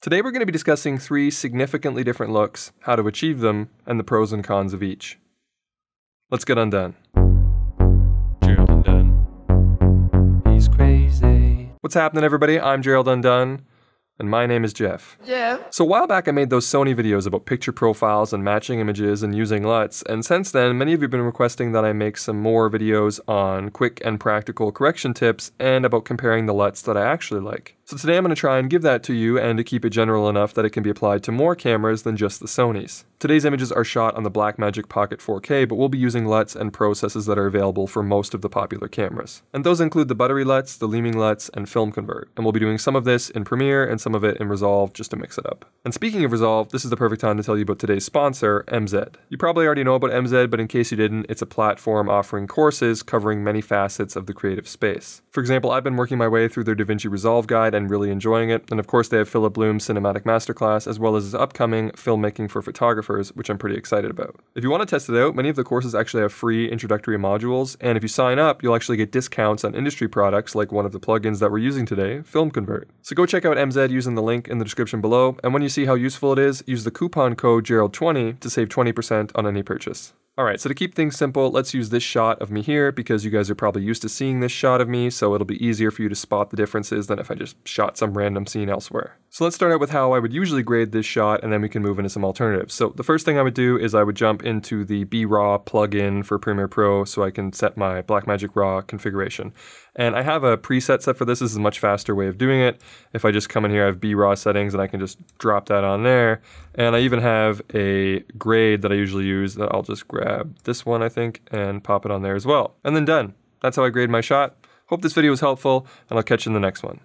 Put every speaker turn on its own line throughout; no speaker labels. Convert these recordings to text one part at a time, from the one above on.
Today we're going to be discussing 3 significantly different looks, how to achieve them, and the pros and cons of each. Let's get undone. Gerald Undone. He's crazy. What's happening, everybody? I'm Gerald Undone. And my name is Jeff. Yeah. So a while back I made those Sony videos about picture profiles and matching images and using LUTs, and since then many of you have been requesting that I make some more videos on quick and practical correction tips and about comparing the LUTs that I actually like. So today I'm going to try and give that to you and to keep it general enough that it can be applied to more cameras than just the Sonys. Today's images are shot on the Blackmagic Pocket 4K, but we'll be using LUTs and processes that are available for most of the popular cameras. And those include the Buttery LUTs, the Leeming LUTs, and FilmConvert. And we'll be doing some of this in Premiere and some of it in Resolve just to mix it up. And speaking of Resolve, this is the perfect time to tell you about today's sponsor, MZ. You probably already know about MZ, but in case you didn't, it's a platform offering courses covering many facets of the creative space. For example, I've been working my way through their DaVinci Resolve guide and really enjoying it. And of course, they have Philip Bloom's Cinematic Masterclass, as well as his upcoming Filmmaking for Photographers, which I'm pretty excited about. If you want to test it out, many of the courses actually have free introductory modules, and if you sign up, you'll actually get discounts on industry products like one of the plugins that we're using today, FilmConvert. So go check out MZ using the link in the description below, and when you see how useful it is, use the coupon code Gerald20 to save 20% on any purchase. Alright, so to keep things simple, let's use this shot of me here because you guys are probably used to seeing this shot of me, so it'll be easier for you to spot the differences than if I just shot some random scene elsewhere. So let's start out with how I would usually grade this shot, and then we can move into some alternatives. So the first thing I would do is I would jump into the B-Raw plugin for Premiere Pro so I can set my Blackmagic Raw configuration. And I have a preset set for this. This is a much faster way of doing it. If I just come in here, I have B-Raw settings and I can just drop that on there. And I even have a grade that I usually use that I'll just grab this one, I think, and pop it on there as well. And then done. That's how I grade my shot. Hope this video was helpful, and I'll catch you in the next one.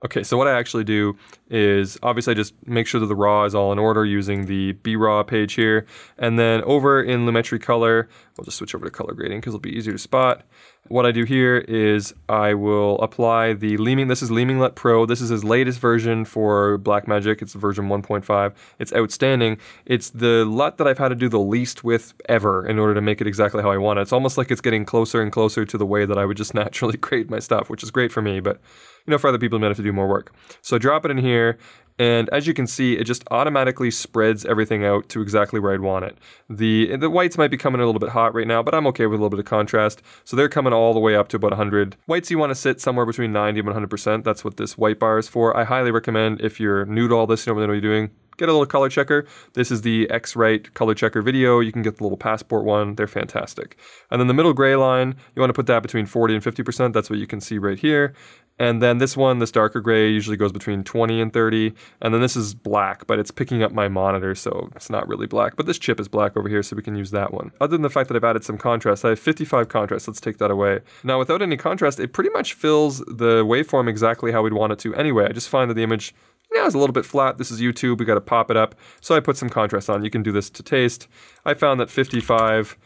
Okay, so what I actually do is obviously I just make sure that the raw is all in order using the B-Raw page here. And then over in Lumetri Color, we'll just switch over to color grading because it'll be easier to spot. What I do here is I will apply the Leeming. This is Leeming LUT Pro. This is his latest version for Blackmagic. It's version 1.5. It's outstanding. It's the LUT that I've had to do the least with ever in order to make it exactly how I want it. It's almost like it's getting closer and closer to the way that I would just naturally grade my stuff, which is great for me, but you know, for other people, you might have to do more work. So I drop it in here, and as you can see, it just automatically spreads everything out to exactly where I'd want it. The whites might be coming a little bit hot right now, but I'm okay with a little bit of contrast. So they're coming all the way up to about 100. Whites you want to sit somewhere between 90 and 100%. That's what this white bar is for. I highly recommend if you're new to all this, you don't really know what you're doing, get a little color checker. This is the X-Rite color checker video. You can get the little passport one. They're fantastic. And then the middle gray line, you want to put that between 40 and 50%. That's what you can see right here. And then this one, this darker gray, usually goes between 20 and 30. And then this is black, but it's picking up my monitor, so it's not really black. But this chip is black over here, so we can use that one. Other than the fact that I've added some contrast, I have 55 contrast. Let's take that away. Now, without any contrast, it pretty much fills the waveform exactly how we'd want it to anyway. I just find that the image, yeah, it's a little bit flat. This is YouTube. We got to pop it up. So I put some contrast on. You can do this to taste. I found that 55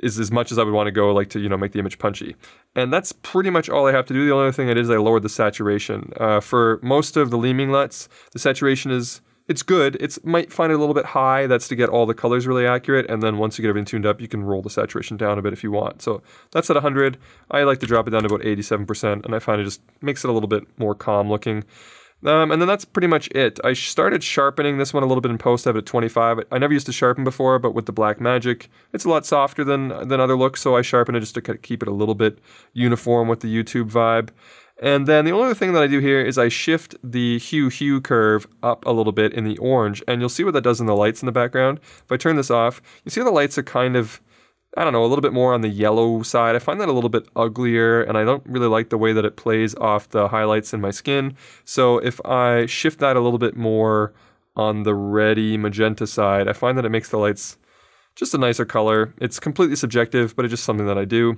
is as much as I would want to go, like, to, you know, make the image punchy. And that's pretty much all I have to do. The only thing I did is I lowered the saturation. For most of the Leeming LUTs, the saturation is, it's good. It's might find it a little bit high. That's to get all the colors really accurate. And then once you get everything tuned up, you can roll the saturation down a bit if you want. So that's at 100. I like to drop it down to about 87%, and I find it just makes it a little bit more calm looking. And then that's pretty much it. I started sharpening this one a little bit in post. I have it at 25. I never used to sharpen before, but with the Blackmagic, it's a lot softer than other looks, so I sharpen it just to keep it a little bit uniform with the YouTube vibe. And then the only other thing that I do here is I shift the hue curve up a little bit in the orange, and you'll see what that does in the lights in the background. If I turn this off, you see how the lights are kind of, I don't know, a little bit more on the yellow side. I find that a little bit uglier, and I don't really like the way that it plays off the highlights in my skin. So if I shift that a little bit more on the reddy magenta side, I find that it makes the lights just a nicer color. It's completely subjective, but it's just something that I do.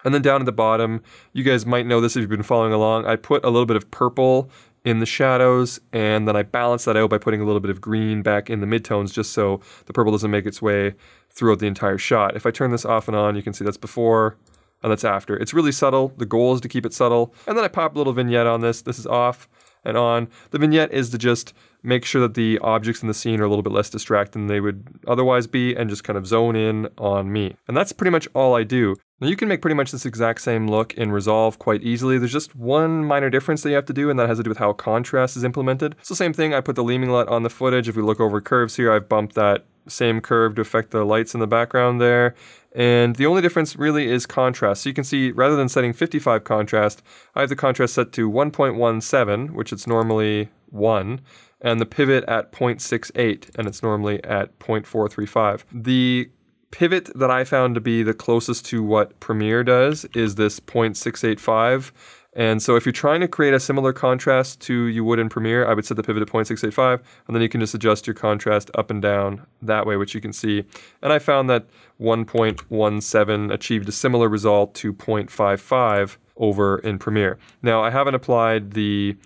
And then down at the bottom, you guys might know this if you've been following along, I put a little bit of purple in the shadows, and then I balance that out by putting a little bit of green back in the midtones just so the purple doesn't make its way throughout the entire shot. If I turn this off and on, you can see that's before and that's after. It's really subtle. The goal is to keep it subtle. And then I pop a little vignette on this. This is off. and on. The vignette is to just make sure that the objects in the scene are a little bit less distracting than they would otherwise be, and just kind of zone in on me. And that's pretty much all I do. Now you can make pretty much this exact same look in Resolve quite easily. There's just one minor difference that you have to do, and that has to do with how contrast is implemented. So same thing, I put the Leeming LUT on the footage. If we look over curves here, I've bumped that same curve to affect the lights in the background there. And the only difference really is contrast. So you can see, rather than setting 55 contrast, I have the contrast set to 1.17, which it's normally 1, and the pivot at 0.68, and it's normally at 0.435. The pivot that I found to be the closest to what Premiere does is this 0.685. And so if you're trying to create a similar contrast to you would in Premiere, I would set the pivot at 0.685, and then you can just adjust your contrast up and down that way, which you can see. And I found that 1.17 achieved a similar result to 0.55 over in Premiere. Now, I haven't applied the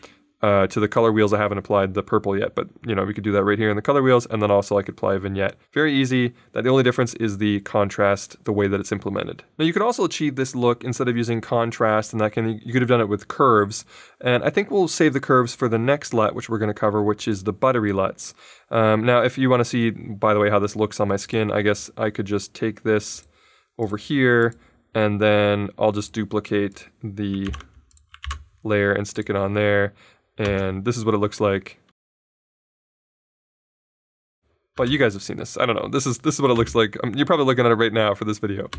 to the color wheels, I haven't applied the purple yet, but you know, we could do that right here in the color wheels, and then also I could apply a vignette. Very easy. That the only difference is the contrast, the way that it's implemented. Now you could also achieve this look instead of using contrast, and you could have done it with curves. And I think we'll save the curves for the next LUT, which we're going to cover, which is the Buttery LUTs. Now, if you want to see, by the way, how this looks on my skin, I guess I could just take this over here, and then I'll just duplicate the layer and stick it on there. And this is what it looks like. But you guys have seen this. I don't know. This is what it looks like. You're probably looking at it right now for this video.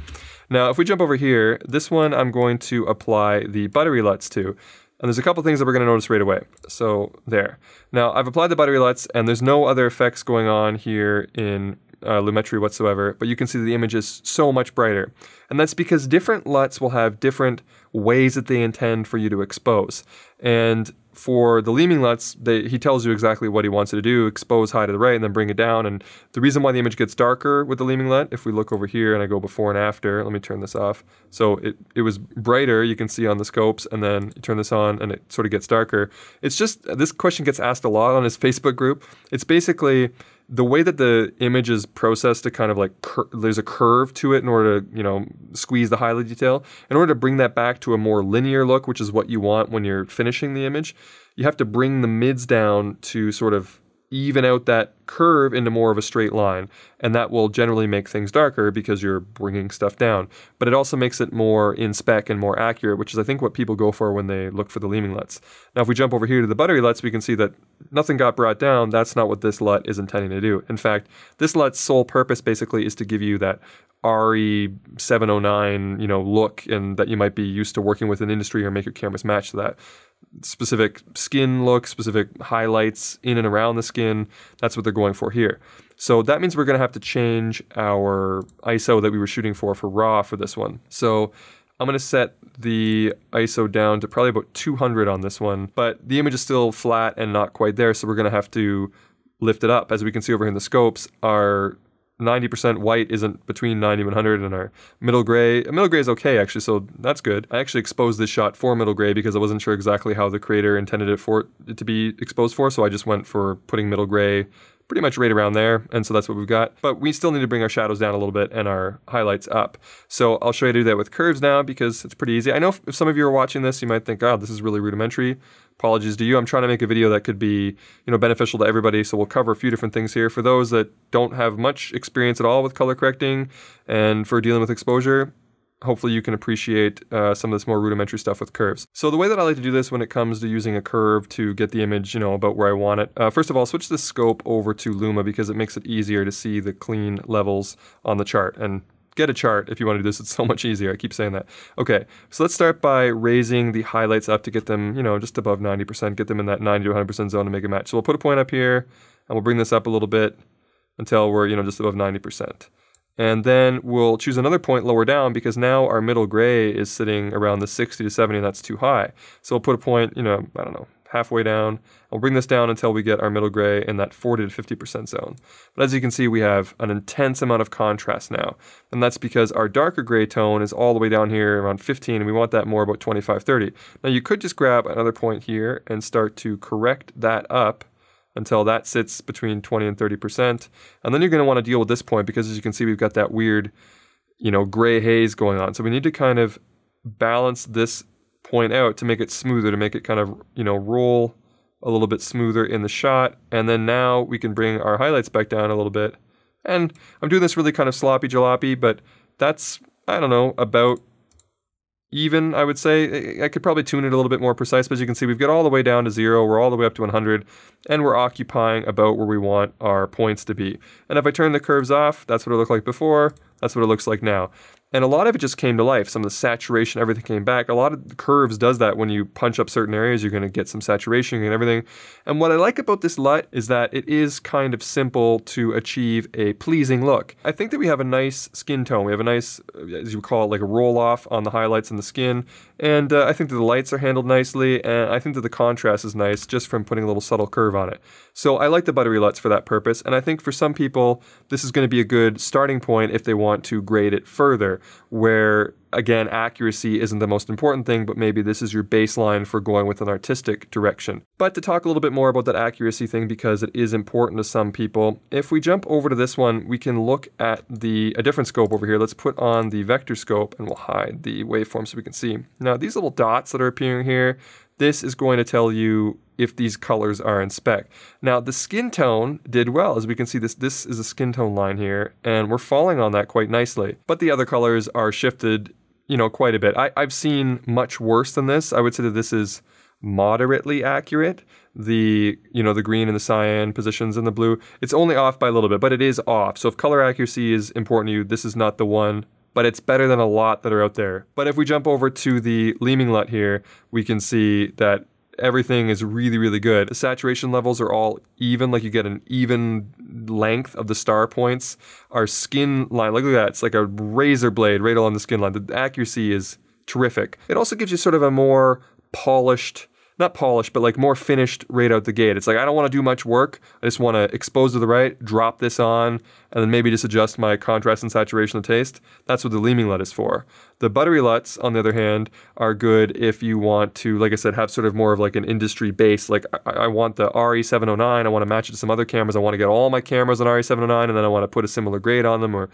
Now, if we jump over here, this one I'm going to apply the Buttery LUTs to. And there's a couple things that we're going to notice right away. So there. Now, I've applied the Buttery LUTs, and there's no other effects going on here in Lumetri whatsoever, but you can see the image is so much brighter. And that's because different LUTs will have different ways that they intend for you to expose. And for the Leeming LUTs, he tells you exactly what he wants you to do, expose high to the right and then bring it down. And the reason why the image gets darker with the Leeming LUT, if we look over here and I go before and after, let me turn this off. So it was brighter, you can see on the scopes, and then you turn this on and it sort of gets darker. It's just, this question gets asked a lot on his Facebook group. It's basically the way that the image is processed to kind of like, there's a curve to it in order to, you know, squeeze the highlight detail. In order to bring that back to a more linear look, which is what you want when you're finishing the image, you have to bring the mids down to sort of even out that curve into more of a straight line. And that will generally make things darker because you're bringing stuff down. But it also makes it more in spec and more accurate, which is I think what people go for when they look for the Leeming LUTs. Now if we jump over here to the Buttery LUTs, we can see that nothing got brought down. That's not what this LUT is intending to do. In fact, this LUT's sole purpose basically is to give you that RE709, you know, look, and that you might be used to working with in industry, or make your cameras match to that. Specific skin look, specific highlights in and around the skin. That's what they're going for here. So that means we're going to have to change our ISO that we were shooting for RAW for this one. So I'm going to set the ISO down to probably about 200 on this one, but the image is still flat and not quite there, so we're going to have to lift it up. As we can see over here in the scopes, our 90% white isn't between 90 and 100, and our middle gray is okay actually, so that's good. I actually exposed this shot for middle gray because I wasn't sure exactly how the creator intended it for it to be exposed for, so I just went for putting middle gray pretty much right around there, and so that's what we've got. But we still need to bring our shadows down a little bit and our highlights up. So I'll show you how to do that with curves now because it's pretty easy. I know if some of you are watching this, you might think, oh, this is really rudimentary. Apologies to you. I'm trying to make a video that could be, you know, beneficial to everybody, so we'll cover a few different things here. For those that don't have much experience at all with color correcting and for dealing with exposure, hopefully you can appreciate some of this more rudimentary stuff with curves. So the way that I like to do this when it comes to using a curve to get the image, you know, about where I want it, first of all, switch the scope over to Luma because it makes it easier to see the clean levels on the chart. And get a chart if you want to do this, it's so much easier. I keep saying that. Okay, so let's start by raising the highlights up to get them, you know, just above 90%, get them in that 90 to 100% zone to make it match. So we'll put a point up here and we'll bring this up a little bit until we're, you know, just above 90%. And then we'll choose another point lower down because now our middle gray is sitting around the 60 to 70 and that's too high. So we'll put a point, you know, I don't know, halfway down. I'll bring this down until we get our middle gray in that 40 to 50% zone. But as you can see, we have an intense amount of contrast now. And that's because our darker gray tone is all the way down here around 15 and we want that more about 25, 30. Now you could just grab another point here and start to correct that up until that sits between 20 and 30%. And then you're going to want to deal with this point because as you can see, we've got that weird, you know, gray haze going on. So we need to kind of balance this point out to make it smoother, to make it kind of, you know, roll a little bit smoother in the shot. And then now we can bring our highlights back down a little bit. And I'm doing this really kind of sloppy jalopy, but that's, I don't know, about even, I would say. I could probably tune it a little bit more precise, but as you can see, we've got all the way down to 0, we're all the way up to 100, and we're occupying about where we want our points to be. And if I turn the curves off, that's what it looked like before, that's what it looks like now. And a lot of it just came to life. Some of the saturation, everything came back. A lot of the curves does that. When you punch up certain areas, you're going to get some saturation and everything. And what I like about this LUT is that it is kind of simple to achieve a pleasing look. I think that we have a nice skin tone. We have a nice, as you call it, like a roll off on the highlights and the skin. And I think that the lights are handled nicely. And I think that the contrast is nice just from putting a little subtle curve on it. So I like the Buttery LUTs for that purpose. And I think for some people, this is going to be a good starting point if they want to grade it further, where again, accuracy isn't the most important thing, but maybe this is your baseline for going with an artistic direction. But to talk a little bit more about that accuracy thing, because it is important to some people, if we jump over to this one, we can look at a different scope over here. Let's put on the vector scope and we'll hide the waveform so we can see. Now these little dots that are appearing here, this is going to tell you if these colors are in spec. Now the skin tone did well. As we can see, this is a skin tone line here, and we're falling on that quite nicely. But the other colors are shifted, you know, quite a bit. I've seen much worse than this. I would say that this is moderately accurate. The green and the cyan positions and the blue, it's only off by a little bit, but it is off. So if color accuracy is important to you, this is not the one, but it's better than a lot that are out there. But if we jump over to the Leeming LUT here, we can see that everything is really, really good. The saturation levels are all even, like you get an even length of the star points. Our skin line, look at that, it's like a razor blade right along the skin line. The accuracy is terrific. It also gives you sort of a more polished, not polished, but like more finished right out the gate. It's like, I don't want to do much work. I just want to expose to the right, drop this on, and then maybe just adjust my contrast and saturation of taste. That's what the Leeming LUT is for. The Buttery LUTs, on the other hand, are good if you want to, like I said, have sort of more of like an industry base. Like I want the RE709, I want to match it to some other cameras. I want to get all my cameras on RE709, and then I want to put a similar grade on them, or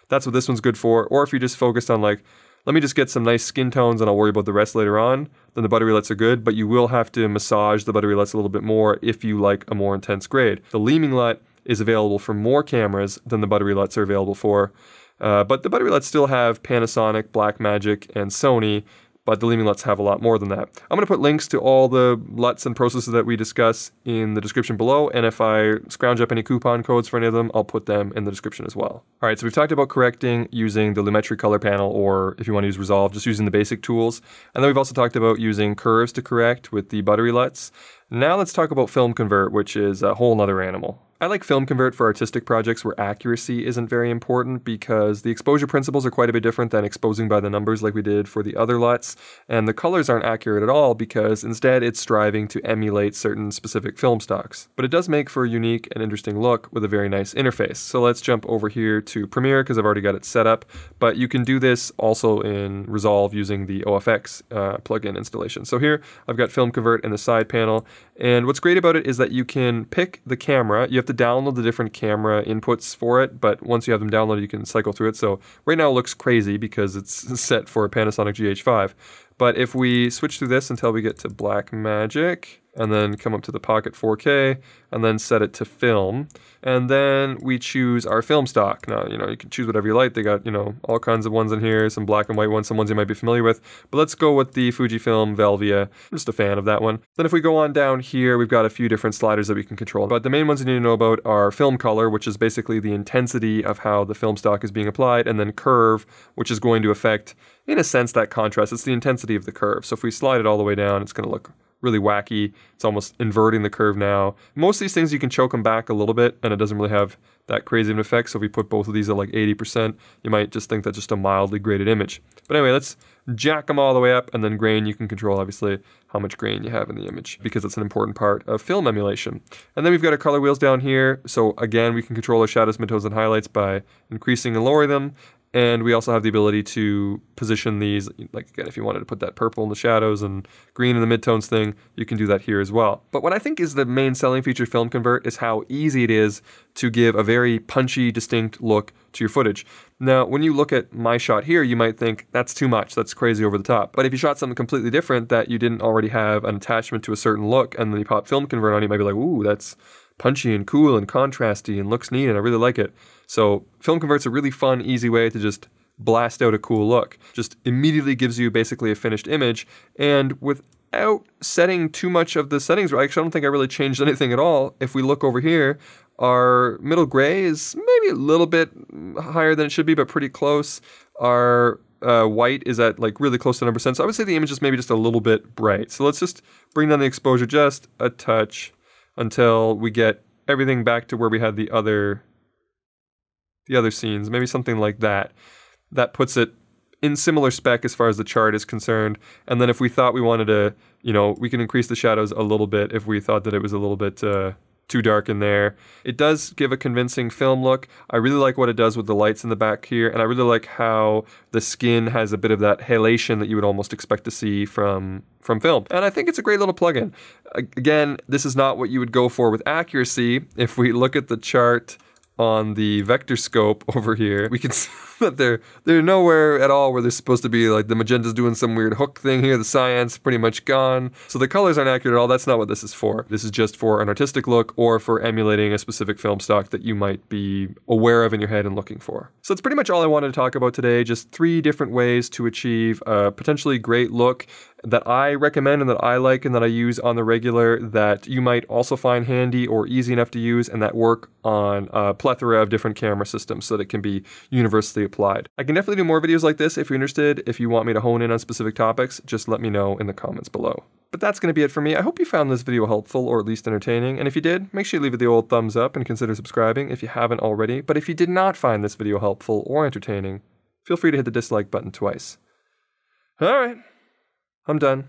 that's what this one's good for. Or if you're just focused on like, let me just get some nice skin tones and I'll worry about the rest later on, then the Buttery LUTs are good, but you will have to massage the Buttery LUTs a little bit more if you like a more intense grade. The Leeming LUT is available for more cameras than the Buttery LUTs are available for, but the Buttery LUTs still have Panasonic, Blackmagic, and Sony, but the Leeming LUTs have a lot more than that. I'm going to put links to all the LUTs and processes that we discuss in the description below, and if I scrounge up any coupon codes for any of them, I'll put them in the description as well. All right, so we've talked about correcting using the Lumetri color panel, or if you want to use Resolve, just using the basic tools. And then we've also talked about using curves to correct with the Buttery LUTs. Now let's talk about FilmConvert, which is a whole nother animal. I like FilmConvert for artistic projects where accuracy isn't very important, because the exposure principles are quite a bit different than exposing by the numbers like we did for the other LUTs, and the colors aren't accurate at all because instead it's striving to emulate certain specific film stocks. But it does make for a unique and interesting look with a very nice interface. So let's jump over here to Premiere because I've already got it set up, but you can do this also in Resolve using the OFX plugin installation. So here I've got FilmConvert in the side panel, and what's great about it is that you can pick the camera. You have to download the different camera inputs for it, but once you have them downloaded, you can cycle through it. So right now it looks crazy because it's set for a Panasonic GH5. But if we switch through this until we get to Blackmagic, and then come up to the Pocket 4K, and then set it to film, and then we choose our film stock. Now, you can choose whatever you like. They got, all kinds of ones in here, some black and white ones, some ones you might be familiar with, but let's go with the Fujifilm Velvia. I'm just a fan of that one. Then if we go on down here, we've got a few different sliders that we can control, but the main ones you need to know about are film color, which is basically the intensity of how the film stock is being applied, and then curve, which is going to affect, in a sense, that contrast. It's the intensity of the curve. So if we slide it all the way down, it's going to look really wacky. It's almost inverting the curve now. Most of these things you can choke them back a little bit and it doesn't really have that crazy of an effect. So if we put both of these at like 80%, you might just think that's just a mildly graded image. But anyway, let's jack them all the way up, and then grain, you can control obviously how much grain you have in the image because it's an important part of film emulation. And then we've got our color wheels down here. So again, we can control our shadows, midtones, and highlights by increasing and lowering them. And we also have the ability to position these, like again, if you wanted to put that purple in the shadows and green in the midtones thing, you can do that here as well. But what I think is the main selling feature of FilmConvert is how easy it is to give a very punchy, distinct look to your footage. Now, when you look at my shot here, you might think that's too much, that's crazy over the top. But if you shot something completely different that you didn't already have an attachment to a certain look, and then you pop FilmConvert on, you might be like, ooh, that's punchy and cool and contrasty and looks neat and I really like it. So FilmConvert's a really fun, easy way to just blast out a cool look. Just immediately gives you basically a finished image, and without setting too much of the settings, actually I don't think I really changed anything at all. If we look over here, our middle gray is maybe a little bit higher than it should be, but pretty close. Our white is at like really close to 100%. So I would say the image is maybe just a little bit bright. So let's just bring down the exposure just a touch until we get everything back to where we had the other scenes, maybe something like that. That puts it in similar spec as far as the chart is concerned. And then if we thought we wanted to, we can increase the shadows a little bit if we thought that it was a little bit too dark in there. It does give a convincing film look. I really like what it does with the lights in the back here, and I really like how the skin has a bit of that halation that you would almost expect to see from film. And I think it's a great little plugin. Again, this is not what you would go for with accuracy. If we look at the chart on the vector scope over here, we can see that they're nowhere at all where they're supposed to be. Like the magenta's doing some weird hook thing here, the cyan's pretty much gone. So the colors aren't accurate at all. That's not what this is for. This is just for an artistic look or for emulating a specific film stock that you might be aware of in your head and looking for. So that's pretty much all I wanted to talk about today. Just 3 different ways to achieve a potentially great look that I recommend and that I like and that I use on the regular, that you might also find handy or easy enough to use, and that work on a plethora of different camera systems so that it can be universally applied. I can definitely do more videos like this if you're interested. If you want me to hone in on specific topics, just let me know in the comments below. But that's going to be it for me. I hope you found this video helpful or at least entertaining. And if you did, make sure you leave it the old thumbs up and consider subscribing if you haven't already. But if you did not find this video helpful or entertaining, feel free to hit the dislike button twice. All right. I'm done.